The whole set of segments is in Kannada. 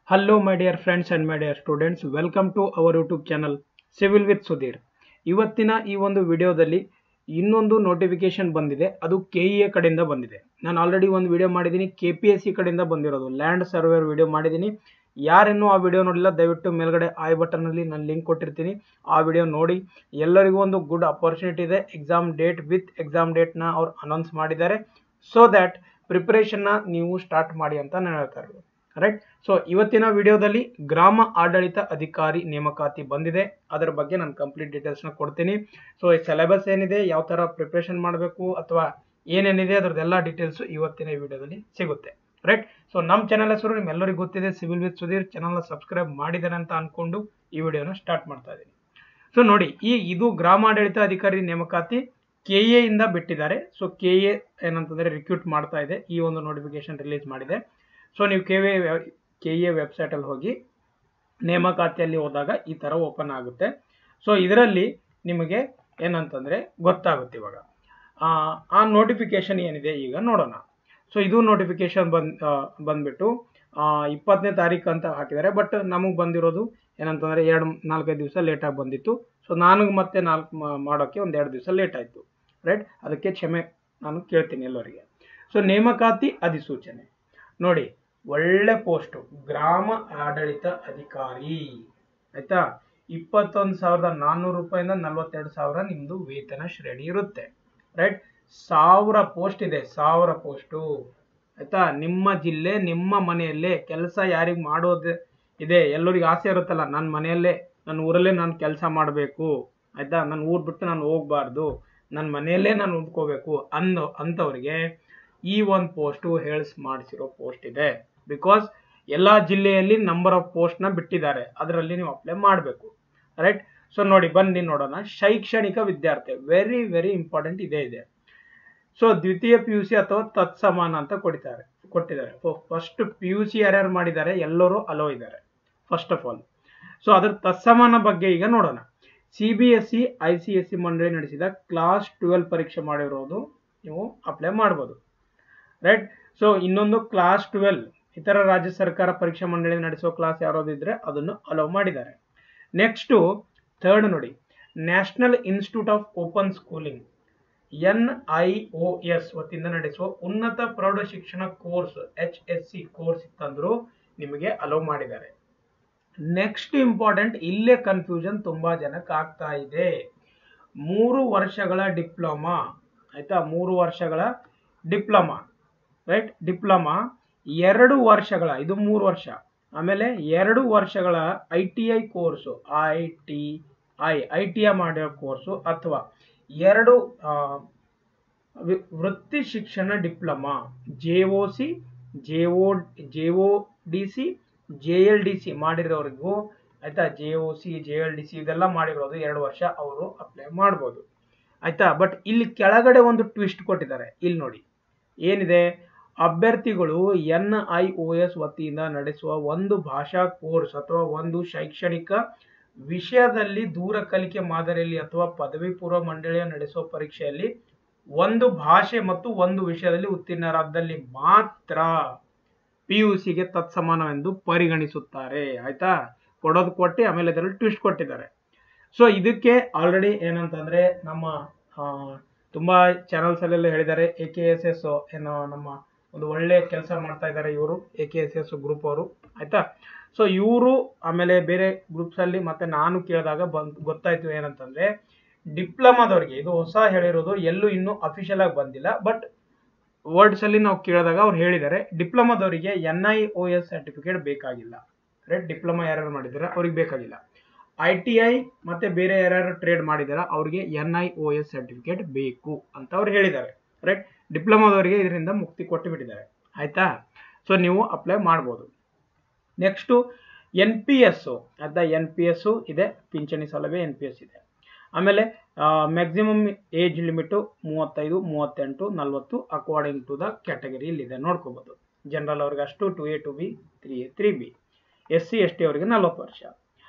Hello my dear friends and my dear students, welcome to our YouTube channel Civil with Sudhir. ಇವತ್ತಿನ ಈ ಒಂದು ವಿಡಿಯೋದಲ್ಲಿ ಇನ್ನೊಂದು ನೋಟಿಫಿಕೇಶನ್ ಬಂದಿದೆ. ಅದು ಕೆಇಎ ಕಡೆಯಿಂದ ಬಂದಿದೆ. ನಾನು ಆಲ್ರೆಡಿ ಒಂದು ವಿಡಿಯೋ ಮಾಡಿದ್ದೀನಿ, ಕೆಪಿಎಸ್ಸಿ ಕಡೆಯಿಂದ ಬಂದಿರೋದು ಲ್ಯಾಂಡ್ ಸರ್ವೇರ್ ವಿಡಿಯೋ ಮಾಡಿದ್ದೀನಿ. ಯಾರೇನೂ ಆ ವಿಡಿಯೋ ನೋಡಿಲ್ಲ ದಯವಿಟ್ಟು ಮೇಲ್ಗಡೆ ಐ ಬಟನ್ ಅಲ್ಲಿ ನಾನು ಲಿಂಕ್ ಕೊಟ್ಟಿರ್ತೀನಿ, ಆ ವಿಡಿಯೋ ನೋಡಿ. ಎಲ್ಲರಿಗೂ ಒಂದು ಗುಡ್ ಅಪರ್ಚುನಿಟಿ ಇದೆ. Exam date with exam date ನ ಅವ್ರು ಅನೌನ್ಸ್ ಮಾಡಿದ್ದಾರೆ. ಸೊ ದಟ್ ಪ್ರಿಪರೇಷನ್ ನ ನೀವು ಸ್ಟಾರ್ಟ್ ಮಾಡಿ ಅಂತ ನಾನು ಹೇಳ್ತಾ ಇರೋದು. ರೈಟ್. ಸೊ ಇವತ್ತಿನ ವಿಡಿಯೋದಲ್ಲಿ ಗ್ರಾಮ ಆಡಳಿತ ಅಧಿಕಾರಿ ನೇಮಕಾತಿ ಬಂದಿದೆ, ಅದರ ಬಗ್ಗೆ ನಾನು ಕಂಪ್ಲೀಟ್ ಡೀಟೇಲ್ಸ್ ನ ಕೊಡ್ತೀನಿ. ಸೊ ಈ ಸಿಲೆಬಸ್ ಏನಿದೆ, ಯಾವ ತರ ಪ್ರಿಪರೇಷನ್ ಮಾಡಬೇಕು ಅಥವಾ ಏನೇನಿದೆ ಅದರದ್ದೆಲ್ಲ ಡೀಟೇಲ್ಸ್ ಇವತ್ತಿನ ವಿಡಿಯೋದಲ್ಲಿ ಸಿಗುತ್ತೆ. ರೈಟ್. ಸೊ ನಮ್ಮ ಚಾನಲ್ ಹೆಸರು ನಿಮ್ಮೆಲ್ಲರಿಗೂ ಗೊತ್ತಿದೆ, civil with Sudhir. Channel subscribe ಮಾಡಿದ್ದಾರೆ ಅಂತ ಅನ್ಕೊಂಡು ಈ ವಿಡಿಯೋನ ಸ್ಟಾರ್ಟ್ ಮಾಡ್ತಾ ಇದ್ದೀನಿ. ಸೊ ನೋಡಿ, ಇದು ಗ್ರಾಮಾಡಳಿತ ಅಧಿಕಾರಿ ನೇಮಕಾತಿ ಕೆಎ ಇಂದ ಬಿಟ್ಟಿದ್ದಾರೆ. ಸೊ ಕೆಎ ಏನಂತಂದ್ರೆ ರಿಕ್ರೂಟ್ ಮಾಡ್ತಾ ಇದೆ, ಈ ಒಂದು ನೋಟಿಫಿಕೇಶನ್ ರಿಲೀಸ್ ಮಾಡಿದೆ. ಸೊ ನೀವು ಕೆಎ ವೆಬ್ಸೈಟ್ ಅಲ್ಲಿ ಹೋಗಿ ನೇಮಕಾತಿಯಲ್ಲಿ ಹೋದಾಗ ಈ ತರ ಓಪನ್ ಆಗುತ್ತೆ. ಸೊ ಇದರಲ್ಲಿ ನಿಮಗೆ ಏನಂತಂದ್ರೆ ಗೊತ್ತಾಗುತ್ತೆ. ಇವಾಗ ಆ ನೋಟಿಫಿಕೇಶನ್ ಏನಿದೆ ಈಗ ನೋಡೋಣ. ಸೊ ಇದು ನೋಟಿಫಿಕೇಶನ್ ಬಂದ್ಬಿಟ್ಟು 20ನೇ ತಾರೀಕು ಅಂತ ಹಾಕಿದ್ದಾರೆ. ಬಟ್ ನಮಗೆ ಬಂದಿರೋದು ಏನಂತಂದ್ರೆ 4-5 ದಿವಸ ಲೇಟ್ ಆಗಿ ಬಂದಿತ್ತು. ಸೊ ನನಗೆ ಮತ್ತೆ ಮಾಡೋಕ್ಕೆ 1-2 ದಿವಸ ಲೇಟ್ ಆಯ್ತು. ರೈಟ್. ಅದಕ್ಕೆ ಕ್ಷಮೆ ನಾನು ಕೇಳ್ತೀನಿ ಎಲ್ಲರಿಗೆ. ಸೊ ನೇಮಕಾತಿ ಅಧಿಸೂಚನೆ ನೋಡಿ, ಒಳ್ಳೆ ಪೋಸ್ಟ್, ಗ್ರಾಮ ಆಡಳಿತ ಅಧಿಕಾರಿ. ಆಯ್ತಾ, 21,400 ರೂಪಾಯಿಂದ 42,000 ನಿಮ್ದು ವೇತನ ಶ್ರೇಣಿ ಇರುತ್ತೆ. ರೈಟ್. 1000 ಪೋಸ್ಟ್ ಇದೆ, 1000 ಪೋಸ್ಟು. ಆಯ್ತಾ, ನಿಮ್ಮ ಜಿಲ್ಲೆ ನಿಮ್ಮ ಮನೆಯಲ್ಲೇ ಕೆಲಸ ಯಾರಿಗೆ ಮಾಡೋದು ಇದೆ, ಎಲ್ಲರಿಗೆ ಆಸೆ ಇರುತ್ತಲ್ಲ, ನನ್ನ ಮನೆಯಲ್ಲೇ ನನ್ನ ಊರಲ್ಲೇ ನಾನು ಕೆಲಸ ಮಾಡಬೇಕು. ಆಯ್ತಾ, ನನ್ನ ಊರ್ ಬಿಟ್ಟು ನಾನು ಹೋಗ್ಬಾರ್ದು, ನನ್ನ ಮನೆಯಲ್ಲೇ ನಾನು ಉಳ್ಕೋಬೇಕು ಅಂತವ್ರಿಗೆ ಈ ಒಂದು ಪೋಸ್ಟು ಮಾಡಿಸಿರೋ ಪೋಸ್ಟ್ ಇದೆ. ಬಿಕಾಸ್ ಎಲ್ಲಾ ಜಿಲ್ಲೆಯಲ್ಲಿ ನಂಬರ್ ಆಫ್ ಪೋಸ್ಟ್ ನ ಬಿಟ್ಟಿದ್ದಾರೆ, ಅದರಲ್ಲಿ ನೀವು ಅಪ್ಲೈ ಮಾಡಬೇಕು. ರೈಟ್. ಸೊ ನೋಡಿ, ಬನ್ನಿ ನೋಡೋಣ. ಶೈಕ್ಷಣಿಕ ವಿದ್ಯಾರ್ಥಿ, ವೆರಿ ವೆರಿ ಇಂಪಾರ್ಟೆಂಟ್ ಇದೆ. ಸೊ ದ್ವಿತೀಯ PUC ಅಥವಾ ತತ್ಸಮಾನ ಅಂತ ಕೊಟ್ಟಿದ್ದಾರೆ. ಫಸ್ಟ್ PUC ಯಾರ್ಯಾರು ಮಾಡಿದ್ದಾರೆ ಎಲ್ಲರೂ ಅಲೋ ಇದ್ದಾರೆ ಫಸ್ಟ್ ಆಫ್ ಆಲ್. ಸೊ ಅದ್ರ ತತ್ಸಮಾನ ಬಗ್ಗೆ ಈಗ ನೋಡೋಣ. CBSE ICSE ಮಂಡಳಿ ನಡೆಸಿದ ಕ್ಲಾಸ್ 12 ಪರೀಕ್ಷೆ ಮಾಡಿರೋದು ನೀವು ಅಪ್ಲೈ ಮಾಡಬಹುದು. ರೈಟ್. ಸೊ ಇನ್ನೊಂದು ಕ್ಲಾಸ್ 12 ಇತರ ರಾಜ್ಯ ಸರ್ಕಾರ ಪರೀಕ್ಷಾ ಮಂಡಳಿ ನಡೆಸುವ ಕ್ಲಾಸ್ ಯಾರಾದಿದ್ರೆ ಅದನ್ನು ಅಲೋ ಮಾಡಿದ್ದಾರೆ. ನೆಕ್ಸ್ಟ್ ಥರ್ಡ್ ನೋಡಿ, national institute of open schooling NIOS ವತಿಯಿಂದ ನಡೆಸುವ ಉನ್ನತ ಪ್ರೌಢ ಶಿಕ್ಷಣ ಕೋರ್ಸ್ HSC ಕೋರ್ಸ್ ಇತ್ತಂದ್ರು ನಿಮಗೆ ಅಲೋ ಮಾಡಿದ್ದಾರೆ. ನೆಕ್ಸ್ಟ್ ಇಂಪಾರ್ಟೆಂಟ್, ಇಲ್ಲೇ ಕನ್ಫ್ಯೂಷನ್ ತುಂಬಾ ಜನಕ್ಕೆ ಆಗ್ತಾ ಇದೆ. 3 ವರ್ಷಗಳ ಡಿಪ್ಲೊಮಾ. ಆಯ್ತಾ, 3 ವರ್ಷಗಳ ಡಿಪ್ಲೊಮಾ. ರೈಟ್. ಡಿಪ್ಲೊಮಾ 2 ವರ್ಷಗಳ, ಇದು 3 ವರ್ಷ. ಆಮೇಲೆ 2 ವರ್ಷಗಳ ITI ಕೋರ್ಸು, ITI ಮಾಡಿರೋ ಕೋರ್ಸು, ಅಥವಾ 2 ವೃತ್ತಿ ಶಿಕ್ಷಣ ಡಿಪ್ಲೊಮಾ, JOC JODC JLDC ಮಾಡಿರೋರಿಗೂ, ಆಯ್ತಾ, JOC JLDC ಇದೆಲ್ಲ ಮಾಡಿರೋದು 2 ವರ್ಷ ಅವರು ಅಪ್ಲೈ ಮಾಡ್ಬೋದು. ಆಯ್ತಾ. ಬಟ್ ಇಲ್ಲಿ ಕೆಳಗಡೆ ಒಂದು ಟ್ವಿಸ್ಟ್ ಕೊಟ್ಟಿದ್ದಾರೆ. ಇಲ್ಲಿ ನೋಡಿ ಏನಿದೆ, ಅಭ್ಯರ್ಥಿಗಳು NIOS ವತಿಯಿಂದ ನಡೆಸುವ ಒಂದು ಭಾಷಾ ಕೋರ್ಸ್ ಅಥವಾ ಒಂದು ಶೈಕ್ಷಣಿಕ ವಿಷಯದಲ್ಲಿ ದೂರ ಕಲಿಕೆ ಮಾದರಿಯಲ್ಲಿ ಅಥವಾ ಪದವಿ ಪೂರ್ವ ಮಂಡಳಿಯ ನಡೆಸುವ ಪರೀಕ್ಷೆಯಲ್ಲಿ ಒಂದು ಭಾಷೆ ಮತ್ತು ಒಂದು ವಿಷಯದಲ್ಲಿ ಉತ್ತೀರ್ಣರಾದಲ್ಲಿ ಮಾತ್ರ PUC ಗೆ ತತ್ಸಮಾನವೆಂದು ಪರಿಗಣಿಸುತ್ತಾರೆ. ಆಯ್ತಾ, ಕೊಡೋದು ಕೊಟ್ಟು ಆಮೇಲೆ ಇದರಲ್ಲಿ ಟ್ವಿಸ್ಟ್ ಕೊಟ್ಟಿದ್ದಾರೆ. ಸೊ ಇದಕ್ಕೆ ಆಲ್ರೆಡಿ ಏನಂತಂದ್ರೆ ನಮ್ಮ ತುಂಬಾ ಚಾನಲ್ಸ್ ಅಲ್ಲೆಲ್ಲ ಹೇಳಿದ್ದಾರೆ. AKSS ಏನೋ ನಮ್ಮ ಒಂದು ಒಳ್ಳೆ ಕೆಲಸ ಮಾಡ್ತಾ ಇದ್ದಾರೆ ಇವರು, AKSS ಗ್ರೂಪ್ ಅವರು. ಆಯ್ತಾ. ಸೊ ಇವರು ಆಮೇಲೆ ಬೇರೆ ಗ್ರೂಪ್ಸ್ ಅಲ್ಲಿ ಮತ್ತೆ ನಾನು ಕೇಳಿದಾಗ ಗೊತ್ತಾಯ್ತು ಏನಂತಂದ್ರೆ, ಡಿಪ್ಲೊಮಾದವರಿಗೆ ಇದು ಹೊಸ ಹೇಳಿರೋದು, ಎಲ್ಲೂ ಇನ್ನೂ ಅಫಿಷಿಯಲ್ ಆಗಿ ಬಂದಿಲ್ಲ. ಬಟ್ ವರ್ಡ್ಸ್ ಅಲ್ಲಿ ನಾವು ಕೇಳಿದಾಗ ಅವ್ರು ಹೇಳಿದ್ದಾರೆ, ಡಿಪ್ಲೊಮಾದವರಿಗೆ NIOS ಸರ್ಟಿಫಿಕೇಟ್ ಬೇಕಾಗಿಲ್ಲ. ರೈಟ್. ಡಿಪ್ಲೊಮಾ ಯಾರ್ಯಾರು ಮಾಡಿದಾರೆ ಅವ್ರಿಗೆ ಬೇಕಾಗಿಲ್ಲ. ITI ಮತ್ತೆ ಬೇರೆ ಯಾರ್ಯಾರು ಟ್ರೇಡ್ ಮಾಡಿದಾರ ಅವ್ರಿಗೆ NIOS ಸರ್ಟಿಫಿಕೇಟ್ ಬೇಕು ಅಂತ ಅವ್ರು ಹೇಳಿದ್ದಾರೆ. ರೈಟ್. ಡಿಪ್ಲೊಮಾದವರಿಗೆ ಇದರಿಂದ ಮುಕ್ತಿ ಕೊಟ್ಟು ಬಿಟ್ಟಿದ್ದಾರೆ. ಆಯ್ತಾ. ಸೊ ನೀವು ಅಪ್ಲೈ ಮಾಡ್ಬೋದು. ನೆಕ್ಸ್ಟ್ NPS, ಅದ NPS ಇದೆ, ಪಿಂಚಣಿ ಸೌಲಭ್ಯ NPS ಇದೆ. ಆಮೇಲೆ maximum age limit 35, 38, 40 according to the category ಇದೆ, ನೋಡ್ಕೋಬಹುದು. ಜನರಲ್ ಅವ್ರಿಗೆ ಅಷ್ಟು, 2A 2B 3A 3B. SC ST ಅವರಿಗೆ 40 ವರ್ಷ.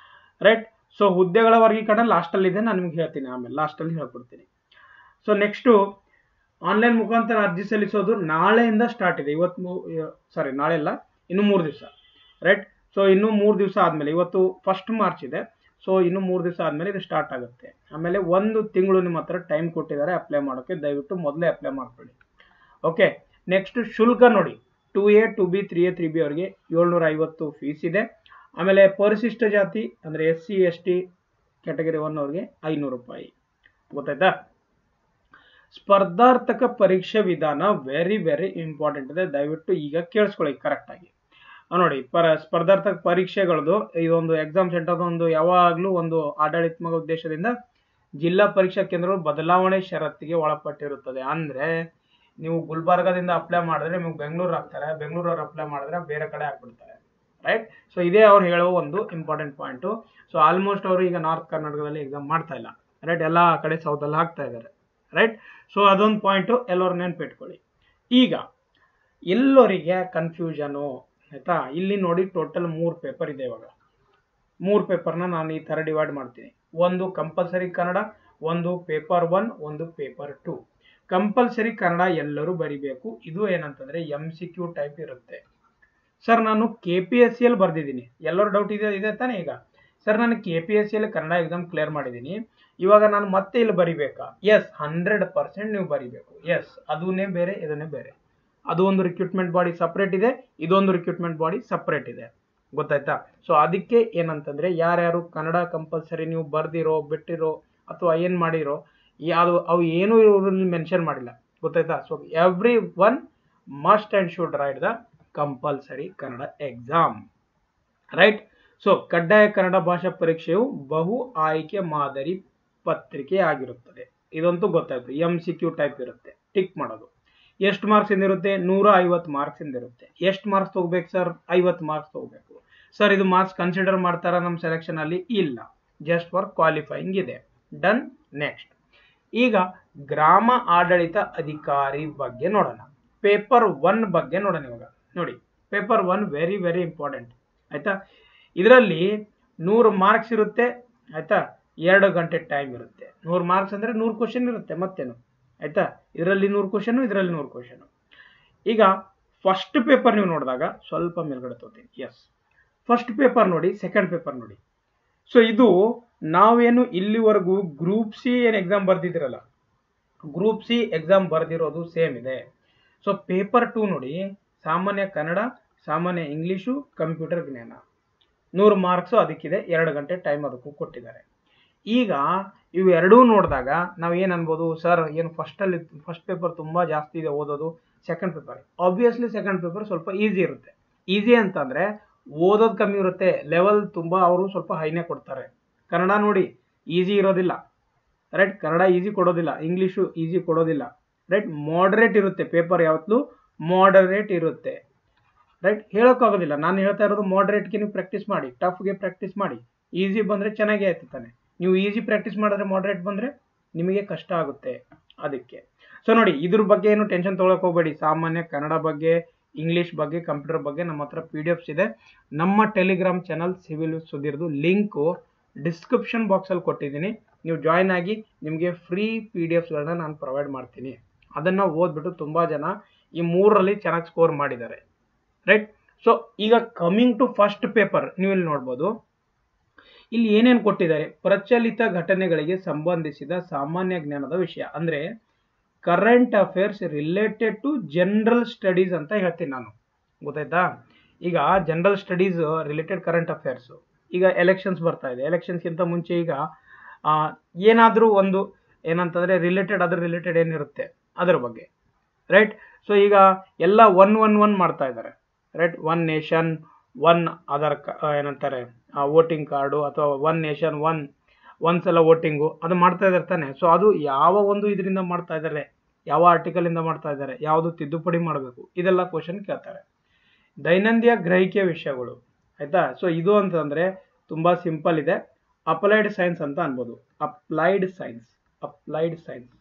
ರೈಟ್. ಸೊ ಹುದ್ದೆಗಳ ವರ್ಗೀಕರಣ ಲಾಸ್ಟ್ ಅಲ್ಲಿ ಇದೆ, ನಾನು ನಿಮ್ಗೆ ಹೇಳ್ತೀನಿ, ಆಮೇಲೆ ಲಾಸ್ಟ್ ಅಲ್ಲಿ ಹೇಳ್ಕೊಡ್ತೀನಿ. ಸೊ ನೆಕ್ಸ್ಟ್ ಆನ್ಲೈನ್ ಮುಖಾಂತರ ಅರ್ಜಿ ಸಲ್ಲಿಸೋದು ನಾಳೆಯಿಂದ ಸ್ಟಾರ್ಟ್ ಇದೆ. ನಾಳೆ ಅಲ್ಲ, ಇನ್ನು 3 ದಿವಸ. ರೈಟ್. ಸೊ ಇನ್ನೂ 3 ದಿವಸ ಆದಮೇಲೆ, ಇವತ್ತು 1 ಮಾರ್ಚ್ ಇದೆ, ಸೊ ಇನ್ನು 3 ದಿವಸ ಆದಮೇಲೆ ಇದು ಸ್ಟಾರ್ಟ್ ಆಗುತ್ತೆ. ಆಮೇಲೆ 1 ತಿಂಗಳು ನಿಮ್ಮ ಹತ್ರ ಟೈಮ್ ಕೊಟ್ಟಿದ್ದಾರೆ ಅಪ್ಲೈ ಮಾಡೋಕ್ಕೆ, ದಯವಿಟ್ಟು ಮೊದಲೇ ಅಪ್ಲೈ ಮಾಡ್ಕೊಳ್ಳಿ. ಓಕೆ, ನೆಕ್ಸ್ಟ್ ಶುಲ್ಕ ನೋಡಿ, 2A 2B 3A 3B ಅವರಿಗೆ 750 ಫೀಸ್ ಇದೆ. ಆಮೇಲೆ ಪರಿಶಿಷ್ಟ ಜಾತಿ ಅಂದರೆ SC ST ಕ್ಯಾಟಗರಿ 1 ಅವರಿಗೆ 500 ರೂಪಾಯಿ. ಗೊತ್ತಾಯ್ತಾ? ಸ್ಪರ್ಧಾರ್ಥಕ ಪರೀಕ್ಷೆ ವಿಧಾನ ವೆರಿ ವೆರಿ ಇಂಪಾರ್ಟೆಂಟ್ ಇದೆ, ದಯವಿಟ್ಟು ಈಗ ಕೇಳಿಸ್ಕೊಳ್ಳಿ ಕರೆಕ್ಟ್ ಆಗಿ. ನೋಡಿ, ಸ್ಪರ್ಧಾರ್ಥಕ ಪರೀಕ್ಷೆಗಳದು ಇದೊಂದು ಎಕ್ಸಾಮ್ ಸೆಂಟರ್ ಒಂದು ಯಾವಾಗಲೂ ಒಂದು ಆಡಳಿತಾತ್ಮಕ ಉದ್ದೇಶದಿಂದ ಜಿಲ್ಲಾ ಪರೀಕ್ಷಾ ಕೇಂದ್ರಗಳು ಬದಲಾವಣೆ ಷರತ್ತಿಗೆ ಒಳಪಟ್ಟಿರುತ್ತದೆ. ಅಂದ್ರೆ ನೀವು ಗುಲ್ಬರ್ಗಾದಿಂದ ಅಪ್ಲೈ ಮಾಡಿದ್ರೆ ನಿಮಗೆ ಬೆಂಗಳೂರು ಹಾಕ್ತಾರೆ, ಬೆಂಗಳೂರವ್ರು ಅಪ್ಲೈ ಮಾಡಿದ್ರೆ ಬೇರೆ ಕಡೆ ಹಾಕ್ಬಿಡ್ತಾರೆ, ರೈಟ್? ಸೊ ಇದೇ ಅವ್ರು ಹೇಳೋ ಒಂದು ಇಂಪಾರ್ಟೆಂಟ್ ಪಾಯಿಂಟು. ಸೊ ಆಲ್ಮೋಸ್ಟ್ ಅವರು ಈಗ ನಾರ್ತ್ ಕರ್ನಾಟಕದಲ್ಲಿ ಎಕ್ಸಾಮ್ ಮಾಡ್ತಾ ಇಲ್ಲ, ರೈಟ್? ಎಲ್ಲ ಕಡೆ ಸೌತಲ್ಲಿ ಹಾಕ್ತಾ ಇದ್ದಾರೆ, ರೈಟ್? ಸೊ ಅದೊಂದು ಪಾಯಿಂಟು ಎಲ್ಲರೂ ನೆನ್ಪಿಟ್ಕೊಳ್ಳಿ. ಈಗ ಎಲ್ಲರಿಗೆ ಕನ್ಫ್ಯೂಷನು, ಆಯ್ತಾ? ಇಲ್ಲಿ ನೋಡಿ, ಟೋಟಲ್ 3 ಪೇಪರ್ ಇದೆ. ಇವಾಗ 3 ಪೇಪರ್ನ ನಾನು ಈ ಥರ ಡಿವೈಡ್ ಮಾಡ್ತೀನಿ. ಒಂದು ಕಂಪಲ್ಸರಿ ಕನ್ನಡ, ಒಂದು ಪೇಪರ್ 1, ಒಂದು ಪೇಪರ್ 2. ಕಂಪಲ್ಸರಿ ಕನ್ನಡ ಎಲ್ಲರೂ ಬರಿಬೇಕು. ಇದು ಏನಂತಂದ್ರೆ MCQ ಟೈಪ್ ಇರುತ್ತೆ. ಸರ್ ನಾನು KPSCಯಲ್ಲಿ ಬರ್ದಿದ್ದೀನಿ, ಎಲ್ಲರೂ ಡೌಟ್ ಇದೆ ತಾನೇ ಈಗ? ಸರ್ ನಾನು KPSCಯಲ್ಲಿ ಕನ್ನಡ ಎಕ್ಸಾಮ್ ಕ್ಲಿಯರ್ ಮಾಡಿದ್ದೀನಿ, ಇವಾಗ ನಾನು ಮತ್ತೆ ಇಲ್ಲಿ ಬರಿಬೇಕಾ? ಎಸ್, 100% ನೀವು ಬರಿಬೇಕು. ಎಸ್, ಅದನ್ನೇ ಬೇರೆ ಇದನ್ನೇ ಬೇರೆ. ಅದು ಒಂದು ರಿಕ್ರೂಟ್ಮೆಂಟ್ ಬಾಡಿ ಸಪ್ರೇಟ್ ಇದೆ, ಇದೊಂದು ರಿಕ್ರೂಟ್ಮೆಂಟ್ ಬಾಡಿ ಸಪ್ರೇಟ್ ಇದೆ. ಗೊತ್ತಾಯ್ತಾ? ಸೊ ಅದಕ್ಕೆ ಏನಂತಂದ್ರೆ ಯಾರ್ಯಾರು ಕನ್ನಡ ಕಂಪಲ್ಸರಿ ನೀವು ಬರ್ದಿರೋ, ಬಿಟ್ಟಿರೋ ಅಥವಾ ಏನ್ ಮಾಡಿರೋ, ಅವು ಏನು ಇವರಲ್ಲಿ ಮೆನ್ಷನ್ ಮಾಡಿಲ್ಲ. ಗೊತ್ತಾಯ್ತಾ? So every one must and should write the compulsory Kannada exam, right? So ಕಡ್ಡಾಯ ಕನ್ನಡ ಭಾಷಾ ಪರೀಕ್ಷೆಯು ಬಹು ಆಯ್ಕೆ ಮಾದರಿ ಪತ್ರಿಕೆ ಆಗಿರುತ್ತದೆ. ಇದಂತೂ ಗೊತ್ತಾಯ್ತು, MCQ ಟೈಪ್ ಇರುತ್ತೆ, ಟಿಕ್ ಮಾಡೋದು. ಎಷ್ಟು ಮಾರ್ಕ್ಸ್ ಇಂದಿರುತ್ತೆ? 150 ಮಾರ್ಕ್ಸ್ ಇಂದಿರುತ್ತೆ. ಎಷ್ಟು ಮಾರ್ಕ್ಸ್ ತಗೋಬೇಕು ಸರ್? 50 ಮಾರ್ಕ್ಸ್ ತಗೋಬೇಕು. ಸರ್ ಇದು ಮಾರ್ಕ್ಸ್ ಕನ್ಸಿಡರ್ ಮಾಡ್ತಾರ ನಮ್ಮ ಸೆಲೆಕ್ಷನ್ ಅಲ್ಲಿ? ಇಲ್ಲ, ಜಸ್ಟ್ ಫಾರ್ ಕ್ವಾಲಿಫೈಯಿಂಗ್ ಇದೆ. ಡನ್. ನೆಕ್ಸ್ಟ್, ಈಗ ಗ್ರಾಮ ಆಡಳಿತ ಅಧಿಕಾರಿ ಬಗ್ಗೆ ನೋಡೋಣ. ಪೇಪರ್ 1 ಬಗ್ಗೆ ನೋಡೋಣ. ಇವಾಗ ನೋಡಿ, ಪೇಪರ್ 1 ವೆರಿ ವೆರಿ ಇಂಪಾರ್ಟೆಂಟ್, ಆಯ್ತಾ? ಇದರಲ್ಲಿ 100 ಮಾರ್ಕ್ಸ್ ಇರುತ್ತೆ, ಆಯ್ತಾ? 2 ಗಂಟೆ ಟೈಮ್ ಇರುತ್ತೆ. 100 ಮಾರ್ಕ್ಸ್ ಅಂದ್ರೆ 100 ಕ್ವಶನ್ ಇರುತ್ತೆ, ಮತ್ತೇನು, ಆಯ್ತಾ? ಇದರಲ್ಲಿ 100 ಕ್ವಶನ್, ಇದರಲ್ಲಿ 100 ಕ್ವಶನ್. ಈಗ ಫಸ್ಟ್ ಪೇಪರ್ ನೀವು ನೋಡಿದಾಗ ಸ್ವಲ್ಪ ಮೇಲ್ಗಡೆ ತೋತೀನಿ. ಎಸ್, ಫಸ್ಟ್ ಪೇಪರ್ ನೋಡಿ, ಸೆಕೆಂಡ್ ಪೇಪರ್ ನೋಡಿ. ಸೊ ಇದು ನಾವೇನು ಇಲ್ಲಿವರೆಗೂ ಗ್ರೂಪ್ ಸಿ ಏನು ಎಕ್ಸಾಮ್ ಬರ್ದಿದಿರಲ್ಲ, ಗ್ರೂಪ್ ಸಿ ಎಕ್ಸಾಮ್ ಬರ್ದಿರೋದು ಸೇಮ್ ಇದೆ. ಸೊ ಪೇಪರ್ 2 ನೋಡಿ, ಸಾಮಾನ್ಯ ಕನ್ನಡ, ಸಾಮಾನ್ಯ ಇಂಗ್ಲಿಷು, ಕಂಪ್ಯೂಟರ್ ಜ್ಞಾನ, 100 ಮಾರ್ಕ್ಸು ಅದಕ್ಕಿದೆ, 2 ಗಂಟೆ ಟೈಮ್ ಅದಕ್ಕೂ ಕೊಟ್ಟಿದ್ದಾರೆ. ಈಗ ಇವು ಎರಡೂ ನೋಡಿದಾಗ ನಾವು ಏನು ಅನ್ಬೋದು? ಸರ್ ಏನು ಫಸ್ಟ್ ಪೇಪರ್ ತುಂಬ ಜಾಸ್ತಿ ಇದೆ ಓದೋದು, second paper obviously second paper ಸ್ವಲ್ಪ ಈಸಿ ಇರುತ್ತೆ. ಈಸಿ ಅಂತಂದರೆ ಓದೋದು ಕಮ್ಮಿ ಇರುತ್ತೆ, ಲೆವೆಲ್ ತುಂಬ ಅವರು ಸ್ವಲ್ಪ ಹೈನೇ ಕೊಡ್ತಾರೆ. ಕನ್ನಡ ನೋಡಿ ಈಸಿ ಇರೋದಿಲ್ಲ, ರೈಟ್? ಕನ್ನಡ ಈಸಿ ಕೊಡೋದಿಲ್ಲ, ಇಂಗ್ಲೀಷು ಈಸಿ ಕೊಡೋದಿಲ್ಲ, ರೈಟ್? ಮಾಡರೇಟ್ ಇರುತ್ತೆ ಪೇಪರ್, ಯಾವತ್ತೂ ಮಾಡರೇಟ್ ಇರುತ್ತೆ, ರೈಟ್? ಹೇಳೋಕ್ಕಾಗೋದಿಲ್ಲ, ನಾನು ಹೇಳ್ತಾ ಇರೋದು ಮಾಡರೇಟ್ಗೆ ನೀವು ಪ್ರಾಕ್ಟೀಸ್ ಮಾಡಿ, ಟಫ್ಗೆ ಪ್ರಾಕ್ಟೀಸ್ ಮಾಡಿ. ಈಸಿ ಬಂದರೆ ಚೆನ್ನಾಗೇ ಆಯ್ತು ತಾನೆ. ನೀವು ಈಸಿ ಪ್ರಾಕ್ಟೀಸ್ ಮಾಡಿದ್ರೆ ಮಾಡರೇಟ್ ಬಂದರೆ ನಿಮಗೆ ಕಷ್ಟ ಆಗುತ್ತೆ, ಅದಕ್ಕೆ. ಸೊ ನೋಡಿ, ಇದ್ರ ಬಗ್ಗೆ ಏನು ಟೆನ್ಷನ್ ತೊಗೊಳಕ್ ಹೋಗಬೇಡಿ. ಸಾಮಾನ್ಯ ಕನ್ನಡ ಬಗ್ಗೆ, ಇಂಗ್ಲೀಷ್ ಬಗ್ಗೆ, ಕಂಪ್ಯೂಟರ್ ಬಗ್ಗೆ ನಮ್ಮ ಹತ್ರ PDFs ಇದೆ. ನಮ್ಮ ಟೆಲಿಗ್ರಾಮ್ ಚಾನಲ್ ಸಿವಿಲ್ ವಿತ್ ಸುಧೀರ್ದು ಲಿಂಕು ಡಿಸ್ಕ್ರಿಪ್ಷನ್ ಬಾಕ್ಸಲ್ಲಿ ಕೊಟ್ಟಿದ್ದೀನಿ, ನೀವು ಜಾಯ್ನ್ ಆಗಿ ನಿಮಗೆ ಫ್ರೀ PDFsಗಳನ್ನ ನಾನು ಪ್ರೊವೈಡ್ ಮಾಡ್ತೀನಿ. ಅದನ್ನು ಓದ್ಬಿಟ್ಟು ತುಂಬ ಜನ ಈ 3ರಲ್ಲಿ ಚೆನ್ನಾಗಿ ಸ್ಕೋರ್ ಮಾಡಿದ್ದಾರೆ, ರೈಟ್? ಸೊ ಈಗ ಕಮಿಂಗ್ ಟು ಫಸ್ಟ್ ಪೇಪರ್, ನೀವು ಇಲ್ಲಿ ನೋಡ್ಬೋದು, ಇಲ್ಲಿ ಏನೇನು ಕೊಟ್ಟಿದ್ದಾರೆ? ಪ್ರಚಲಿತ ಘಟನೆಗಳಿಗೆ ಸಂಬಂಧಿಸಿದ ಸಾಮಾನ್ಯ ಜ್ಞಾನದ ವಿಷಯ, ಅಂದ್ರೆ current affairs related to general studies ಅಂತ ಹೇಳ್ತೀನಿ ನಾನು. ಗೊತ್ತಾಯ್ತಾ? ಈಗ general studies related current affairs. ಈಗ ಎಲೆಕ್ಷನ್ಸ್ ಬರ್ತಾ ಇದೆ, ಎಲೆಕ್ಷನ್ಸ್ಗಿಂತ ಮುಂಚೆ ಈಗ ಏನಾದರೂ ಒಂದು ಏನಂತಂದ್ರೆ ರಿಲೇಟೆಡ್, ಅದ್ರ ರಿಲೇಟೆಡ್ ಏನಿರುತ್ತೆ ಅದ್ರ ಬಗ್ಗೆ, ರೈಟ್? ಸೊ ಈಗ ಎಲ್ಲ 1-1-1 ಮಾಡ್ತಾ ಇದ್ದಾರೆ, ರೈಟ್? 1 ನೇಷನ್ 1 ಆಧಾರ್ ಏನಂತಾರೆ ವೋಟಿಂಗ್ ಕಾರ್ಡು, ಅಥವಾ 1 ನೇಷನ್ 1 ಒಂದ್ಸಲ ವೋಟಿಂಗು, ಅದು ಮಾಡ್ತಾ ಇದ್ದಾರೆ ತಾನೆ. ಸೊ ಅದು ಯಾವ ಒಂದು ಇದರಿಂದ ಮಾಡ್ತಾ ಇದ್ದಾರೆ, ಯಾವ ಆರ್ಟಿಕಲ್ ಇಂದ ಮಾಡ್ತಾ ಇದ್ದಾರೆ, ಯಾವುದು ತಿದ್ದುಪಡಿ ಮಾಡಬೇಕು, ಇದೆಲ್ಲ ಕ್ವಶನ್ ಕೇಳ್ತಾರೆ. ದೈನಂದಿನ ಗ್ರಹಿಕೆಯ ವಿಷಯಗಳು, ಆಯ್ತಾ? ಸೊ ಇದು ಅಂತಂದ್ರೆ ತುಂಬಾ ಸಿಂಪಲ್ ಇದೆ, ಅಪ್ಲೈಡ್ ಸೈನ್ಸ್ ಅಂತ ಅನ್ಬೋದು. ಅಪ್ಲೈಡ್ ಸೈನ್ಸ್, ಅಪ್ಲೈಡ್ ಸೈನ್ಸ್,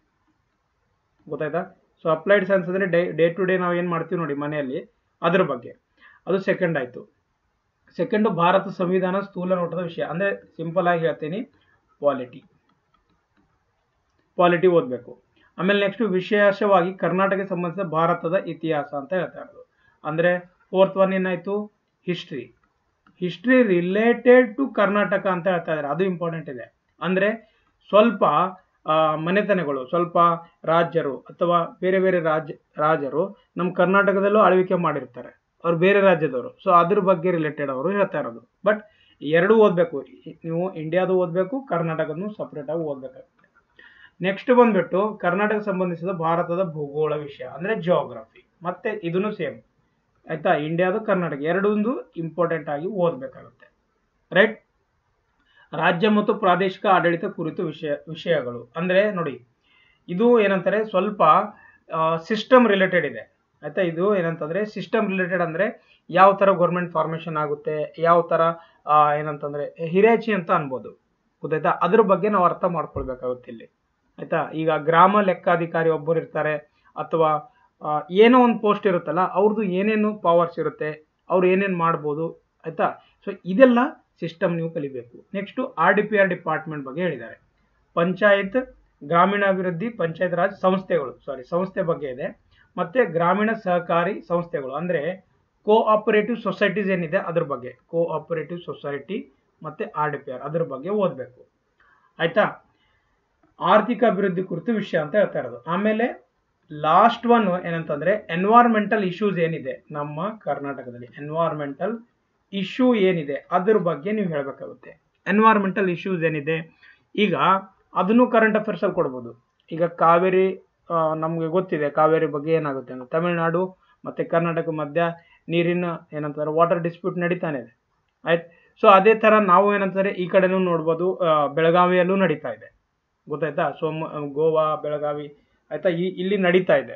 ಗೊತ್ತಾಯ್ತಾ? ಸೊ ಅಪ್ಲೈಡ್ ಸೈನ್ಸ್ ಅಂದ್ರೆ ಡೇ ಟು ಡೇ ನಾವು ಏನು ಮಾಡ್ತೀವಿ ನೋಡಿ ಮನೆಯಲ್ಲಿ, ಅದ್ರ ಬಗ್ಗೆ. ಅದು ಸೆಕೆಂಡ್ ಆಯ್ತು. ಸೆಕೆಂಡು ಭಾರತ ಸಂವಿಧಾನ ಸ್ಥೂಲ ನೋಟದ ವಿಷಯ, ಅಂದ್ರೆ ಸಿಂಪಲ್ ಆಗಿ ಹೇಳ್ತೀನಿ, ಪಾಲಿಟಿ ಓದಬೇಕು. ಆಮೇಲೆ ನೆಕ್ಸ್ಟ್ ವಿಶೇಷವಾಗಿ ಕರ್ನಾಟಕಕ್ಕೆ ಸಂಬಂಧಿಸಿದ ಭಾರತದ ಇತಿಹಾಸ ಅಂತ ಹೇಳ್ತಾ ಇರೋದು. ಅಂದ್ರೆ 4th 1 ಏನಾಯ್ತು? History, history related to Karnataka ಅಂತ ಹೇಳ್ತಾ ಇದ್ದಾರೆ, ಅದು ಇಂಪಾರ್ಟೆಂಟ್ ಇದೆ. ಅಂದ್ರೆ ಸ್ವಲ್ಪ ಮನೆತನಗಳು, ಸ್ವಲ್ಪ ರಾಜ್ಯರು ಅಥವಾ ಬೇರೆ ಬೇರೆ ರಾಜರು ನಮ್ಮ ಕರ್ನಾಟಕದಲ್ಲೂ ಆಳ್ವಿಕೆ ಮಾಡಿರ್ತಾರೆ, ಅವ್ರು ಬೇರೆ ರಾಜ್ಯದವರು. ಸೊ ಅದ್ರ ಬಗ್ಗೆ ರಿಲೇಟೆಡ್ ಅವರು ಹೇಳ್ತಾ ಇರೋದು. ಬಟ್ ಎರಡೂ ಓದಬೇಕು, ನೀವು ಇಂಡಿಯಾದು ಓದಬೇಕು, ಕರ್ನಾಟಕದನ್ನು ಸಪ್ರೇಟ್ ಆಗಿ ಓದಬೇಕಾಗುತ್ತೆ. ನೆಕ್ಸ್ಟ್ ಬಂದ್ಬಿಟ್ಟು ಕರ್ನಾಟಕ ಸಂಬಂಧಿಸಿದ ಭಾರತದ ಭೂಗೋಳ ವಿಷಯ ಅಂದ್ರೆ ಜಿಯೋಗ್ರಫಿ, ಮತ್ತೆ ಇದನ್ನು ಸೇಮ್ ಆಯ್ತಾ. ಇಂಡಿಯಾದು ಕರ್ನಾಟಕ ಎರಡೊಂದು ಇಂಪಾರ್ಟೆಂಟ್ ಆಗಿ ಓದಬೇಕಾಗುತ್ತೆ, ರೈಟ್. ರಾಜ್ಯ ಮತ್ತು ಪ್ರಾದೇಶಿಕ ಆಡಳಿತ ಕುರಿತು ವಿಷಯಗಳು ಅಂದ್ರೆ ನೋಡಿ, ಇದು ಏನಂತಾರೆ ಸ್ವಲ್ಪ ಸಿಸ್ಟಮ್ ರಿಲೇಟೆಡ್ ಇದೆ ಆಯ್ತಾ. ಇದು ಏನಂತಂದ್ರೆ ಸಿಸ್ಟಮ್ ರಿಲೇಟೆಡ್ ಅಂದ್ರೆ ಯಾವ ತರ ಗೌರ್ಮೆಂಟ್ ಫಾರ್ಮೇಶನ್ ಆಗುತ್ತೆ, ಯಾವ ತರ ಏನಂತಂದ್ರೆ ಹಿರೇಚಿ ಅಂತ ಅನ್ಬೋದು, ಗೊತ್ತಾಯ್ತಾ. ಅದ್ರ ಬಗ್ಗೆ ನಾವು ಅರ್ಥ ಮಾಡ್ಕೊಳ್ಬೇಕಾಗುತ್ತೆ ಇಲ್ಲಿ ಆಯ್ತಾ. ಈಗ ಗ್ರಾಮ ಲೆಕ್ಕಾಧಿಕಾರಿ ಒಬ್ಬರು ಇರ್ತಾರೆ, ಅಥವಾ ಏನೋ ಒಂದು ಪೋಸ್ಟ್ ಇರುತ್ತಲ್ಲ, ಅವ್ರದ್ದು ಏನೇನು ಪವರ್ಸ್ ಇರುತ್ತೆ, ಅವ್ರು ಏನೇನು ಮಾಡ್ಬೋದು ಆಯ್ತಾ. ಸೊ ಇದೆಲ್ಲ ಸಿಸ್ಟಮ್ ನೀವು ಕಲಿಬೇಕು. ನೆಕ್ಸ್ಟ್ RDPR ಡಿಪಾರ್ಟ್ಮೆಂಟ್ ಬಗ್ಗೆ ಹೇಳಿದ್ದಾರೆ. ಪಂಚಾಯತ್, ಗ್ರಾಮೀಣಾಭಿವೃದ್ಧಿ, ಪಂಚಾಯತ್ ರಾಜ್ ಸಂಸ್ಥೆಗಳು, ಸಂಸ್ಥೆ ಬಗ್ಗೆ ಇದೆ. ಮತ್ತೆ ಗ್ರಾಮೀಣ ಸಹಕಾರಿ ಸಂಸ್ಥೆಗಳು ಅಂದ್ರೆ ಕೋಆಪರೇಟಿವ್ ಸೊಸೈಟೀಸ್ ಏನಿದೆ ಅದ್ರ ಬಗ್ಗೆ, ಕೋಆಪರೇಟಿವ್ ಸೊಸೈಟಿ ಮತ್ತೆ RDPR ಅದ್ರ ಬಗ್ಗೆ ಓದಬೇಕು ಆಯ್ತಾ. ಆರ್ಥಿಕ ಅಭಿವೃದ್ಧಿ ಕುರಿತು ವಿಷಯ ಅಂತ ಹೇಳ್ತಾ ಇರೋದು. ಆಮೇಲೆ ಲಾಸ್ಟ್ ಒನ್ ಏನಂತಂದ್ರೆ ಎನ್ವೈರ್ಮೆಂಟಲ್ ಇಶ್ಯೂಸ್ ಏನಿದೆ ನಮ್ಮ ಕರ್ನಾಟಕದಲ್ಲಿ, ಎನ್ವೈರ್ಮೆಂಟಲ್ ಇಶ್ಯೂ ಏನಿದೆ ಅದ್ರ ಬಗ್ಗೆ ನೀವು ಹೇಳಬೇಕಾಗುತ್ತೆ. ಎನ್ವೈರ್ಮೆಂಟಲ್ ಇಶ್ಯೂಸ್ ಏನಿದೆ ಈಗ ಅದನ್ನು ಕರೆಂಟ್ ಅಫೇರ್ಸ್ ಅಲ್ಲಿ ಕೊಡ್ಬೋದು. ಈಗ ಕಾವೇರಿ ನಮ್ಗೆ ಗೊತ್ತಿದೆ, ಕಾವೇರಿ ಬಗ್ಗೆ ಏನಾಗುತ್ತೆ ಅಂದ್ರೆ ತಮಿಳುನಾಡು ಮತ್ತೆ ಕರ್ನಾಟಕ ಮಧ್ಯ ನೀರಿನ ಏನಂತಾರೆ ವಾಟರ್ ಡಿಸ್ಪ್ಯೂಟ್ ನಡೀತಾನೆ ಇದೆ ಆಯ್ತು. ಸೊ ಅದೇ ತರ ನಾವು ಏನಂತಾರೆ ಈ ಕಡೆನೂ ನೋಡ್ಬೋದು, ಬೆಳಗಾವಿಯಲ್ಲೂ ನಡೀತಾ ಇದೆ, ಗೊತ್ತಾಯ್ತಾ. ಗೋವಾ, ಬೆಳಗಾವಿ ಆಯ್ತಾ, ಇಲ್ಲಿ ನಡೀತಾ ಇದೆ,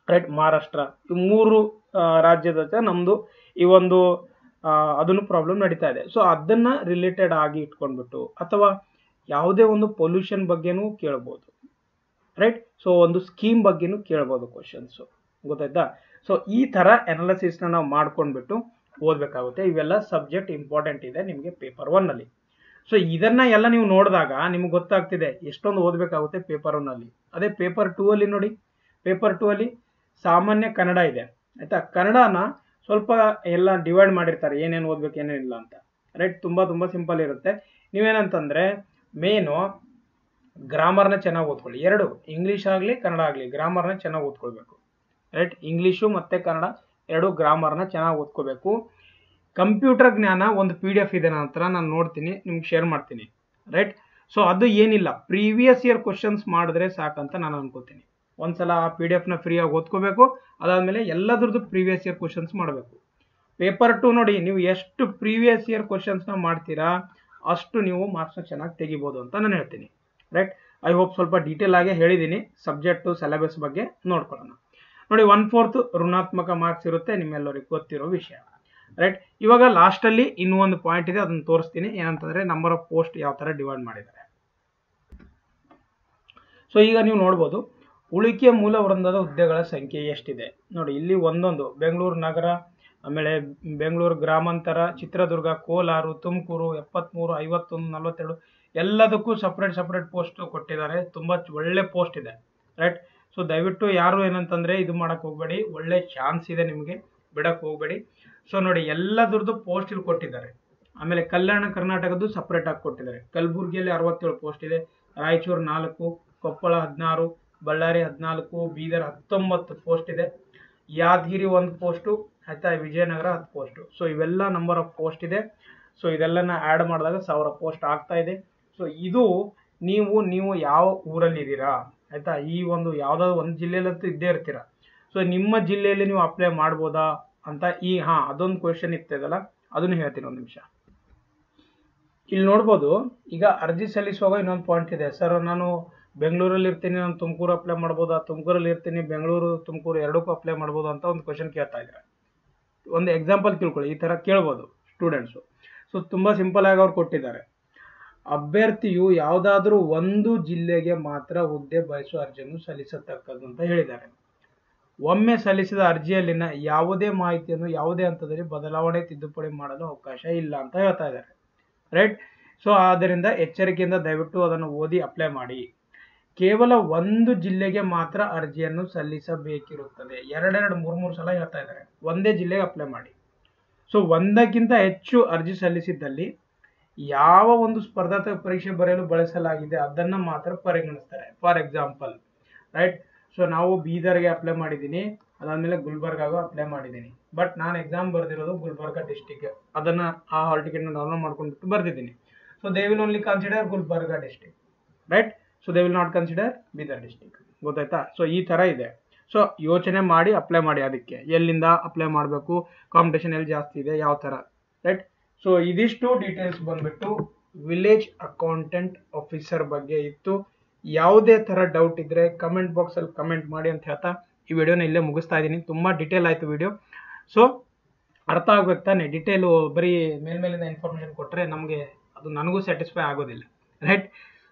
ರೈಟ್. ಮಹಾರಾಷ್ಟ್ರ, ಈ ಮೂರು ರಾಜ್ಯದ ಜೊತೆ ನಮ್ದು ಈ ಒಂದು ಅದನ್ನು ಪ್ರಾಬ್ಲಮ್ ನಡೀತಾ ಇದೆ. ಸೊ ಅದನ್ನ ರಿಲೇಟೆಡ್ ಆಗಿ ಇಟ್ಕೊಂಡ್ಬಿಟ್ಟು ಅಥವಾ ಯಾವುದೇ ಒಂದು ಪೊಲ್ಯೂಷನ್ ಬಗ್ಗೆನೂ ಕೇಳ್ಬೋದು, ರೈಟ್. ಸೊ ಒಂದು ಸ್ಕೀಮ್ ಬಗ್ಗೆನೂ ಕೇಳ್ಬೋದು ಕ್ವಶನ್ಸ್, ಗೊತ್ತಾಯ್ತಾ. ಸೊ ಈ ತರ ಅನಾಲಿಸಿಸ್ ನಾವು ಮಾಡ್ಕೊಂಡ್ಬಿಟ್ಟು ಓದ್ಬೇಕಾಗುತ್ತೆ. ಇವೆಲ್ಲ ಸಬ್ಜೆಕ್ಟ್ ಇಂಪಾರ್ಟೆಂಟ್ ಇದೆ ನಿಮಗೆ ಪೇಪರ್ 1 ಅಲ್ಲಿ. ಸೊ ಇದನ್ನ ಎಲ್ಲ ನೀವು ನೋಡಿದಾಗ ನಿಮ್ಗೆ ಗೊತ್ತಾಗ್ತಿದೆ ಎಷ್ಟೊಂದು ಓದಬೇಕಾಗುತ್ತೆ ಪೇಪರ್ 1 ಅಲ್ಲಿ. ಅದೇ ಪೇಪರ್ 2 ಅಲ್ಲಿ ನೋಡಿ, ಪೇಪರ್ 2 ಅಲ್ಲಿ ಸಾಮಾನ್ಯ ಕನ್ನಡ ಇದೆ ಆಯ್ತಾ. ಕನ್ನಡನ ಸ್ವಲ್ಪ ಎಲ್ಲ ಡಿವೈಡ್ ಮಾಡಿರ್ತಾರೆ, ಏನೇನು ಓದ್ಬೇಕು ಏನೇನಿಲ್ಲ ಅಂತ, ರೈಟ್. ತುಂಬಾ ಸಿಂಪಲ್ ಇರುತ್ತೆ. ನೀವೇನಂತಂದ್ರೆ ಮೇನು ಗ್ರಾಮರ್ನ ಚೆನ್ನಾಗಿ ಓದ್ಕೊಳ್ಳಿ. ಎರಡು, ಇಂಗ್ಲಿಷ್ ಆಗಲಿ ಕನ್ನಡ ಆಗಲಿ, ಗ್ರಾಮರ್ನ ಚೆನ್ನಾಗಿ ಓದ್ಕೊಳ್ಬೇಕು, ರೈಟ್. ಇಂಗ್ಲಿಷು ಮತ್ತೆ ಕನ್ನಡ ಎರಡು ಗ್ರಾಮರ್ನ ಚೆನ್ನಾಗಿ ಓದ್ಕೋಬೇಕು. ಕಂಪ್ಯೂಟರ್ ಜ್ಞಾನ ಒಂದು PDF ಇದೆ ನನ್ನ ಹತ್ರ, ನಾನು ನೋಡ್ತೀನಿ ನಿಮ್ಗೆ ಶೇರ್ ಮಾಡ್ತೀನಿ, ರೈಟ್. ಸೊ ಅದು ಏನಿಲ್ಲ, ಪ್ರೀವಿಯಸ್ ಇಯರ್ ಕ್ವಶನ್ಸ್ ಮಾಡಿದ್ರೆ ಸಾಕಂತ ನಾನು ಅನ್ಕೋತೀನಿ. ಒಂದ್ಸಲ ಆ PDF ನ ಫ್ರೀಯಾಗಿ ಓದ್ಕೋಬೇಕು, ಅದಾದ್ಮೇಲೆ ಎಲ್ಲದ್ರದ್ದು ಪ್ರೀವಿಯಸ್ ಇಯರ್ ಕ್ವಶನ್ಸ್ ಮಾಡಬೇಕು. ಪೇಪರ್ 2 ನೋಡಿ, ನೀವು ಎಷ್ಟು ಪ್ರೀವಿಯಸ್ ಇಯರ್ ಕ್ವಶನ್ಸ್ನ ಮಾಡ್ತೀರಾ ಅಷ್ಟು ನೀವು ಮಾರ್ಕ್ಸ್ನ ಚೆನ್ನಾಗಿ ತೆಗಿಬೋದು ಅಂತ ನಾನು ಹೇಳ್ತೀನಿ, ರೈಟ್. ಐ ಹೋಪ್ ಸ್ವಲ್ಪ ಡೀಟೇಲ್ ಆಗಿ ಹೇಳಿದ್ದೀನಿ ಸಬ್ಜೆಕ್ಟು ಸಿಲೆಬಸ್ ಬಗ್ಗೆ. ನೋಡ್ಕೊಳ್ಳೋಣ ನೋಡಿ. 1/4 ಋಣಾತ್ಮಕ ಮಾರ್ಕ್ಸ್ ಇರುತ್ತೆ, ನಿಮ್ಮೆಲ್ಲರಿಗೂ ಗೊತ್ತಿರೋ ವಿಷಯ, ರೈಟ್. ಇವಾಗ ಲಾಸ್ಟ್ ಅಲ್ಲಿ ಇನ್ನೂ ಒಂದು ಪಾಯಿಂಟ್ ಇದೆ, ಅದನ್ನ ತೋರಿಸ್ತೀನಿ. ಏನಂತಂದ್ರೆ ನಂಬರ್ ಆಫ್ ಪೋಸ್ಟ್ ಯಾವ ತರ ಡಿವೈಡ್ ಮಾಡಿದ್ದಾರೆ. ಸೊ ಈಗ ನೀವು ನೋಡ್ಬೋದು ಉಳಿಕೆ ಮೂಲ ವೃಂದದ ಹುದ್ದೆಗಳ ಸಂಖ್ಯೆ ಎಷ್ಟಿದೆ ನೋಡಿ. ಇಲ್ಲಿ ಒಂದೊಂದು ಬೆಂಗಳೂರು ನಗರ, ಆಮೇಲೆ ಬೆಂಗಳೂರು ಗ್ರಾಮಾಂತರ, ಚಿತ್ರದುರ್ಗ, ಕೋಲಾರ, ತುಮಕೂರು 73, 51, 42 ಎಲ್ಲದಕ್ಕೂ ಸಪ್ರೇಟ್ ಪೋಸ್ಟ್ ಕೊಟ್ಟಿದ್ದಾರೆ. ತುಂಬಾ ಒಳ್ಳೆ ಪೋಸ್ಟ್ ಇದೆ, ರೈಟ್. ಸೊ ದಯವಿಟ್ಟು ಯಾರು ಏನಂತಂದ್ರೆ ಇದು ಮಾಡಕ್ ಹೋಗ್ಬೇಡಿ, ಒಳ್ಳೆ ಚಾನ್ಸ್ ಇದೆ ನಿಮಗೆ, ಬಿಡಕ್ ಹೋಗ್ಬೇಡಿ. ಸೊ ನೋಡಿ ಎಲ್ಲದ್ರದ್ದು ಪೋಸ್ಟ್ ಇಲ್ಲಿ ಕೊಟ್ಟಿದ್ದಾರೆ. ಆಮೇಲೆ ಕಲ್ಯಾಣ ಕರ್ನಾಟಕದ್ದು ಸಪ್ರೇಟ್ ಆಗಿ ಕೊಟ್ಟಿದ್ದಾರೆ. ಕಲಬುರಗಿಯಲ್ಲಿ 67 ಪೋಸ್ಟ್ ಇದೆ, ರಾಯಚೂರು 4, ಕೊಪ್ಪಳ 16, ಬಳ್ಳಾರಿ 14, ಬೀದರ್ 19 ಪೋಸ್ಟ್ ಇದೆ, ಯಾದಗಿರಿ 1 ಪೋಸ್ಟು ಆಯ್ತಾ, ವಿಜಯನಗರ 10 ಪೋಸ್ಟ್. ಸೊ ಇವೆಲ್ಲ ನಂಬರ್ ಆಫ್ ಪೋಸ್ಟ್ ಇದೆ. ಸೊ ಇದೆಲ್ಲನ ಆ್ಯಡ್ ಮಾಡಿದಾಗ 1000 ಪೋಸ್ಟ್ ಆಗ್ತಾ ಇದೆ. ಸೊ ಇದು ನೀವು ಯಾವ ಊರಲ್ಲಿ ಇದ್ದೀರಾ ಆಯ್ತಾ, ಈ ಒಂದು ಯಾವ್ದಾದ್ರು ಒಂದು ಜಿಲ್ಲೆಯಲ್ಲಂತೂ ಇದ್ದೇ ಇರ್ತೀರಾ. ಸೊ ನಿಮ್ಮ ಜಿಲ್ಲೆಯಲ್ಲಿ ನೀವು ಅಪ್ಲೈ ಮಾಡ್ಬೋದಾ ಅಂತ ಅದೊಂದು ಕ್ವೆಶನ್ ಇರ್ತದಲ್ಲ, ಅದನ್ನು ಹೇಳ್ತೀನಿ ಒಂದು ನಿಮಿಷ. ಇಲ್ಲಿ ನೋಡ್ಬೋದು, ಈಗ ಅರ್ಜಿ ಸಲ್ಲಿಸುವಾಗ ಇನ್ನೊಂದು ಪಾಯಿಂಟ್ ಇದೆ. ಸರ್ ನಾನು ಬೆಂಗಳೂರಲ್ಲಿ ಇರ್ತೀನಿ, ನಾನು ತುಮಕೂರು ಅಪ್ಲೈ ಮಾಡ್ಬೋದಾ, ತುಮಕೂರಲ್ಲಿ ಇರ್ತೀನಿ, ಬೆಂಗಳೂರು ತುಮಕೂರು ಎರಡಕ್ಕೂ ಅಪ್ಲೈ ಮಾಡ್ಬೋದು ಅಂತ ಒಂದು ಕ್ವೆಶನ್ ಕೇಳ್ತಾ ಇದ್ದಾರೆ. ಒಂದು ಎಕ್ಸಾಂಪಲ್ ತಿಳ್ಕೊಳ್ಳಿ, ಈ ತರ ಕೇಳ್ಬೋದು ಸ್ಟೂಡೆಂಟ್ಸು. ಸೊ ತುಂಬಾ ಸಿಂಪಲ್ ಆಗಿ ಅವ್ರು ಕೊಟ್ಟಿದ್ದಾರೆ. ಅಭ್ಯರ್ಥಿಯು ಯಾವುದಾದ್ರೂ ಒಂದು ಜಿಲ್ಲೆಗೆ ಮಾತ್ರ ಹುದ್ದೆ ಬಯಸುವ ಅರ್ಜಿಯನ್ನು ಸಲ್ಲಿಸತಕ್ಕದ್ದು ಅಂತ ಹೇಳಿದ್ದಾರೆ. ಒಮ್ಮೆ ಸಲ್ಲಿಸಿದ ಅರ್ಜಿಯಲ್ಲಿನ ಯಾವುದೇ ಮಾಹಿತಿಯನ್ನು ಯಾವುದೇ ಹಂತದಲ್ಲಿ ಬದಲಾವಣೆ ತಿದ್ದುಪಡಿ ಮಾಡಲು ಅವಕಾಶ ಇಲ್ಲ ಅಂತ ಹೇಳ್ತಾ ಇದ್ದಾರೆ, ರೈಟ್. ಸೊ ಆದ್ದರಿಂದ ಎಚ್ಚರಿಕೆಯಿಂದ ದಯವಿಟ್ಟು ಅದನ್ನು ಓದಿ ಅಪ್ಲೈ ಮಾಡಿ. ಕೇವಲ ಒಂದು ಜಿಲ್ಲೆಗೆ ಮಾತ್ರ ಅರ್ಜಿಯನ್ನು ಸಲ್ಲಿಸಬೇಕಿರುತ್ತದೆ. 2-3 ಸಲ ಹೇಳ್ತಾ ಇದ್ದಾರೆ, ಒಂದೇ ಜಿಲ್ಲೆಗೆ ಅಪ್ಲೈ ಮಾಡಿ. ಸೊ ಒಂದಕ್ಕಿಂತ ಹೆಚ್ಚು ಅರ್ಜಿ ಸಲ್ಲಿಸಿದ್ದಲ್ಲಿ ಯಾವ ಒಂದು ಸ್ಪರ್ಧಾತ್ಮಕ ಪರೀಕ್ಷೆ ಬರೆಯಲು ಬಳಸಲಾಗಿದೆ ಅದನ್ನ ಮಾತ್ರ ಪರಿಗಣಿಸ್ತಾರೆ. ಫಾರ್ ಎಕ್ಸಾಂಪಲ್ ರೈಟ್, ಸೊ ನಾವು ಬೀದರ್ಗೆ ಅಪ್ಲೈ ಮಾಡಿದ್ದೀನಿ, ಅದಾದ್ಮೇಲೆ ಗುಲ್ಬರ್ಗಾಗೂ ಅಪ್ಲೈ ಮಾಡಿದ್ದೀನಿ. ಬಟ್ ನಾನು ಎಕ್ಸಾಮ್ ಬರೆದಿರೋದು ಗುಲ್ಬರ್ಗಾ ಡಿಸ್ಟಿಕ್, ಅದನ್ನ ಆ ಹಾಲ್ ಟಿಕೆಟ್ ಡೌನ್ಲೋಡ್ ಮಾಡ್ಕೊಂಡ್ಬಿಟ್ಟು ಬರ್ದಿದ್ದೀನಿ. So they will only consider Gulbarga district, right. So they will not consider Bidar district. ಗೊತ್ತಾಯ್ತಾ? ಸೊ ಈ ತರ ಇದೆ. ಸೊ ಯೋಚನೆ ಮಾಡಿ ಅಪ್ಲೈ ಮಾಡಿ, ಅದಕ್ಕೆ ಎಲ್ಲಿಂದ ಅಪ್ಲೈ ಮಾಡಬೇಕು, ಕಾಂಪಿಟೇಷನ್ ಎಲ್ಲಿ ಜಾಸ್ತಿ ಇದೆ, ಯಾವ ತರ, ರೈಟ್. ಸೊ ಇದಿಷ್ಟು ಡೀಟೇಲ್ಸ್ ಬಂದ್ಬಿಟ್ಟು ವಿಲೇಜ್ ಅಕೌಂಟೆಂಟ್ ಆಫೀಸರ್ ಬಗ್ಗೆ ಇತ್ತು. ಯಾವುದೇ ತರ ಡೌಟ್ ಇದ್ರೆ ಕಮೆಂಟ್ ಬಾಕ್ಸ್ ಅಲ್ಲಿ ಕಮೆಂಟ್ ಮಾಡಿ ಅಂತ ಹೇಳ್ತಾ ಈ ವಿಡಿಯೋನ ಇಲ್ಲೇ ಮುಗಿಸ್ತಾ ಇದ್ದೀನಿ. ತುಂಬಾ ಡಿಟೇಲ್ ಆಯ್ತು ವಿಡಿಯೋ. ಸೊ ಅರ್ಥ ಆಗ್ಬೇಕು ತಾನೆ, ಡಿಟೇಲು ಬರೀ ಮೇಲ್ಮೇಲಿಂದ ಇನ್ಫಾರ್ಮೇಶನ್ ಕೊಟ್ಟರೆ ನಮಗೆ ಅದು ನನಗೂ ಸ್ಯಾಟಿಸ್ಫೈ ಆಗೋದಿಲ್ಲ, right.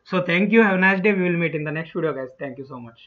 So thank you, have nice day. We will meet in the next video guys. Thank you so much.